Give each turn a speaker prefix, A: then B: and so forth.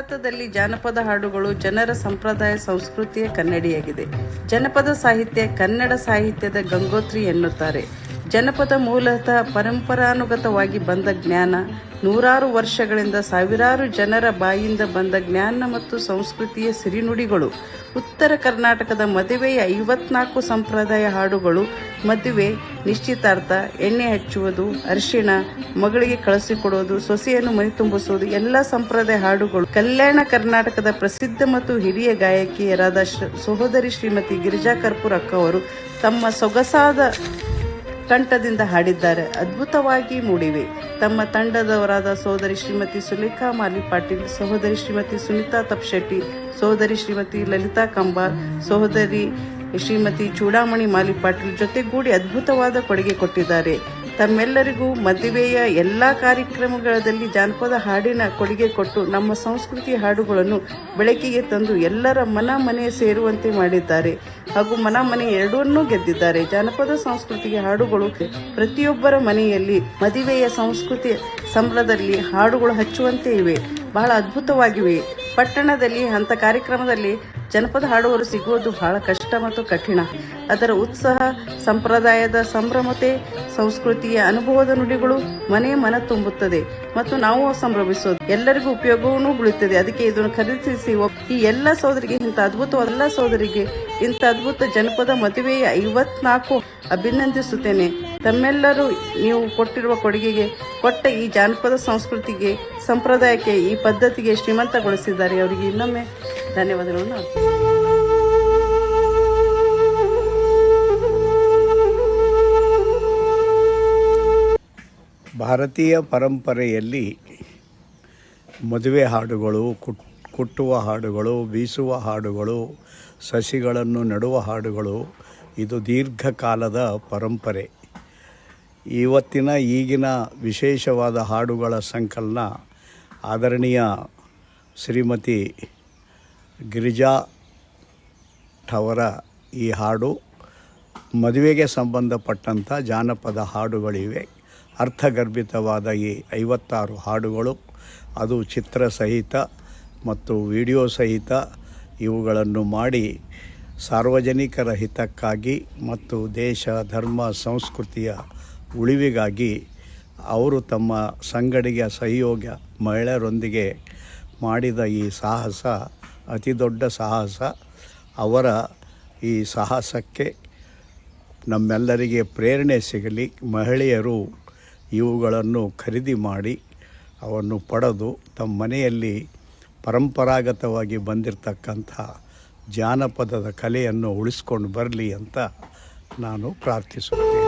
A: ಭಾರತದಲ್ಲಿ ಜಾನಪದ ಹಾಡುಗಳು ಜನರ ಸಂಪ್ರದಾಯ ಸಂಸ್ಕೃತಿಯ ಕನ್ನಡಿಯಾಗಿದೆ. ಜನಪದ ಸಾಹಿತ್ಯ ಕನ್ನಡ ಸಾಹಿತ್ಯದ ಗಂಗೋತ್ರಿ ಎನ್ನುತ್ತಾರೆ. ಜನಪದ ಮೂಲತಃ ಪರಂಪರಾನುಗತವಾಗಿ ಬಂದ ಜ್ಞಾನ, ನೂರಾರು ವರ್ಷಗಳಿಂದ ಸಾವಿರಾರು ಜನರ ಬಾಯಿಂದ ಬಂದ ಜ್ಞಾನ ಮತ್ತು ಸಂಸ್ಕೃತಿಯ ಸಿರಿನುಡಿಗಳು. ಉತ್ತರ ಕರ್ನಾಟಕದ ಮದುವೆಯ 54 ಸಂಪ್ರದಾಯ ಹಾಡುಗಳು, ಮದುವೆ, ನಿಶ್ಚಿತಾರ್ಥ, ಎಣ್ಣೆ ಹಚ್ಚುವುದು, ಅರಿಶಿಣ, ಮಗಳಿಗೆ ಕಳಿಸಿಕೊಡುವುದು, ಸೊಸೆಯನ್ನು ಮೈ ತುಂಬಿಸುವುದು ಎಲ್ಲ ಸಂಪ್ರದಾಯ ಹಾಡುಗಳು ಕಲ್ಯಾಣ ಕರ್ನಾಟಕದ ಪ್ರಸಿದ್ಧ ಮತ್ತು ಹಿರಿಯ ಗಾಯಕಿಯರಾದ ಸಹೋದರಿ ಶ್ರೀಮತಿ ಗಿರಿಜಾ ಕರ್ಪೂರ್ ಅಕ್ಕ ಅವರು ತಮ್ಮ ಸೊಗಸಾದ ಕಂಠದಿಂದ ಹಾಡಿದ್ದಾರೆ. ಅದ್ಭುತವಾಗಿ ಮೂಡಿವೆ. ತಮ್ಮ ತಂಡದವರಾದ ಸಹೋದರಿ ಶ್ರೀಮತಿ ಸುಲೇಖಾ ಮಾಲಿ ಪಾಟೀಲ್, ಸಹೋದರಿ ಶ್ರೀಮತಿ ಸುನೀತಾ ತಪ್ಶೆಟ್ಟಿ, ಸಹೋದರಿ ಶ್ರೀಮತಿ ಲಲಿತಾ ಕಂಬಾರ್, ಸಹೋದರಿ ಶ್ರೀಮತಿ ಚೂಡಾಮಣಿ ಮಾಲಿ ಪಾಟೀಲ್ ಜೊತೆಗೂಡಿ ಅದ್ಭುತವಾದ ಕೊಡುಗೆ ಕೊಟ್ಟಿದ್ದಾರೆ. ತಮ್ಮೆಲ್ಲರಿಗೂ ಮದುವೆಯ ಎಲ್ಲ ಕಾರ್ಯಕ್ರಮಗಳಲ್ಲಿ ಜಾನಪದ ಹಾಡಿನ ಕೊಡುಗೆ ಕೊಟ್ಟು ನಮ್ಮ ಸಂಸ್ಕೃತಿ ಹಾಡುಗಳನ್ನು ಬೆಳಕಿಗೆ ತಂದು ಎಲ್ಲರ ಮನೆ ಸೇರುವಂತೆ ಮಾಡಿದ್ದಾರೆ ಹಾಗೂ ಮನೆ ಎರಡನ್ನೂ ಗೆದ್ದಿದ್ದಾರೆ. ಜಾನಪದ ಸಂಸ್ಕೃತಿಗೆ ಹಾಡುಗಳು ಪ್ರತಿಯೊಬ್ಬರ ಮನೆಯಲ್ಲಿ ಮದುವೆಯ ಸಂಸ್ಕೃತಿ ಸಂಭ್ರಮದಲ್ಲಿ ಹಾಡುಗಳು ಹಚ್ಚುವಂತೆ ಇವೆ. ಬಹಳ ಅದ್ಭುತವಾಗಿವೆ. ಪಟ್ಟಣದಲ್ಲಿ ಅಂಥ ಕಾರ್ಯಕ್ರಮದಲ್ಲಿ ಜನಪದ ಹಾಡುವರು ಸಿಗುವುದು ಬಹಳ ಕಷ್ಟ ಮತ್ತು ಕಠಿಣ. ಅದರ ಉತ್ಸಾಹ, ಸಂಪ್ರದಾಯದ ಸಂಭ್ರಮತೆ, ಸಂಸ್ಕೃತಿಯ ಅನುಭವದ ನುಡಿಗಳು ಮನ ತುಂಬುತ್ತದೆ ಮತ್ತು ನಾವು ಸಂಭ್ರಮಿಸೋದು ಎಲ್ಲರಿಗೂ ಉಪಯೋಗವೂ ಬೀಳುತ್ತದೆ. ಅದಕ್ಕೆ ಇದನ್ನು ಖರೀದಿಸಿ ಈ ಎಲ್ಲ ಸಹೋದರಿಗೆ ಇಂಥ ಅದ್ಭುತ ಜನಪದ ಮದುವೆಯ 54 ಅಭಿನಂದಿಸುತ್ತೇನೆ. ತಮ್ಮೆಲ್ಲರೂ ನೀವು ಕೊಟ್ಟಿರುವ ಕೊಡುಗೆಗೆ, ಕೊಟ್ಟ ಈ ಜಾನಪದ ಸಂಸ್ಕೃತಿಗೆ, ಸಂಪ್ರದಾಯಕ್ಕೆ, ಈ ಪದ್ಧತಿಗೆ ಶ್ರೀಮಂತಗೊಳಿಸಿದ್ದಾರೆ. ಅವರಿಗೆ ಇನ್ನೊಮ್ಮೆ ಧನ್ಯವಾದಗಳನ್ನು.
B: ಭಾರತೀಯ ಪರಂಪರೆಯಲ್ಲಿ ಮದುವೆ ಹಾಡುಗಳು, ಕುಟ್ಟುವ ಹಾಡುಗಳು, ಬೀಸುವ ಹಾಡುಗಳು, ಸಸಿಗಳನ್ನು ನೆಡುವ ಹಾಡುಗಳು ಇದು ದೀರ್ಘಕಾಲದ ಪರಂಪರೆ. ಈಗಿನ ವಿಶೇಷವಾದ ಹಾಡುಗಳ ಸಂಕಲನ ಆದರಣೀಯ ಶ್ರೀಮತಿ ಗಿರಿಜಾ ಅವರ ಈ ಹಾಡು ಮದುವೆಗೆ ಸಂಬಂಧಪಟ್ಟಂಥ ಜಾನಪದ ಹಾಡುಗಳಿವೆ. ಅರ್ಥಗರ್ಭಿತವಾದ ಈ 56 ಹಾಡುಗಳು, ಅದು ಚಿತ್ರ ಸಹಿತ ಮತ್ತು ವಿಡಿಯೋ ಸಹಿತ ಇವುಗಳನ್ನು ಮಾಡಿ ಸಾರ್ವಜನಿಕರ ಹಿತಕ್ಕಾಗಿ ಮತ್ತು ದೇಶ, ಧರ್ಮ, ಸಂಸ್ಕೃತಿಯ ಉಳಿವಿಗಾಗಿ ಅವರು ತಮ್ಮ ಸಂಗಡಿಗ ಸಹಯೋಗ ಮಹಿಳೆಯರೊಂದಿಗೆ ಮಾಡಿದ ಈ ಸಾಹಸ ಅತಿ ದೊಡ್ಡ ಸಾಹಸ. ಅವರ ಈ ಸಾಹಸಕ್ಕೆ ನಮ್ಮೆಲ್ಲರಿಗೆ ಪ್ರೇರಣೆ ಸಿಗಲಿ. ಮಹಿಳೆಯರು ಇವುಗಳನ್ನು ಖರೀದಿ ಮಾಡಿ ಅವನ್ನು ಪಡೆದು ತಮ್ಮ ಮನೆಯಲ್ಲಿ ಪರಂಪರಾಗತವಾಗಿ ಬಂದಿರತಕ್ಕಂಥ ಜಾನಪದದ ಕಲೆಯನ್ನು ಉಳಿಸ್ಕೊಂಡು ಬರಲಿ ಅಂತ ನಾನು ಪ್ರಾರ್ಥಿಸುತ್ತೇನೆ.